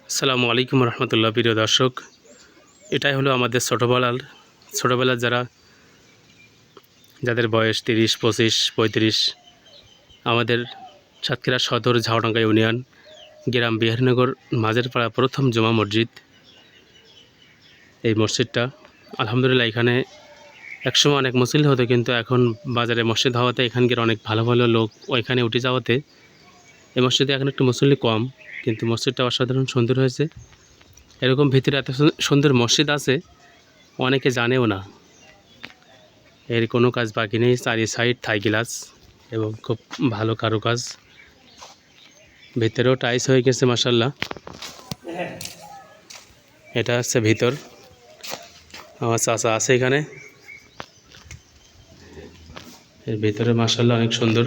আসসালামু আলাইকুম রহমতুল্লাহ। প্রিয় দর্শক, এটাই হলো আমাদের ছোটোবেলার যাদের বয়স 30, 25, 35, আমাদের সাতক্ষীরা সদর ঝাউডাঙ্গা ইউনিয়ন গ্রাম বিহারীনগর মাঝের পাড়া প্রথম জুমা মসজিদ। এই মসজিদটা আলহামদুলিল্লাহ, এখানে একসময় অনেক মুসল্লি হতো, কিন্তু এখন বাজারে মসজিদ হওয়াতে এখানকার অনেক ভালো ভালো লোক ওইখানে উঠে যাওয়াতে এই মসজিদে এখন একটু মুসল্লি কম, কিন্তু মসজিদটা অসাধারণ সুন্দর হয়েছে। এরকম ভিতরে এত সুন্দর মসজিদ আছে অনেকে জানেও না। এর কোনো কাজ বাকি নেই, চারি সাইড থাই গ্লাস এবং খুব ভালো কারুকাজ। ভিতরেও টাইস হয়ে গেছে মাশাল্লাহ। এটা হচ্ছে ভিতর। আমার চাচা আছে এখানে। এর ভিতরে মাশাল্লাহ অনেক সুন্দর।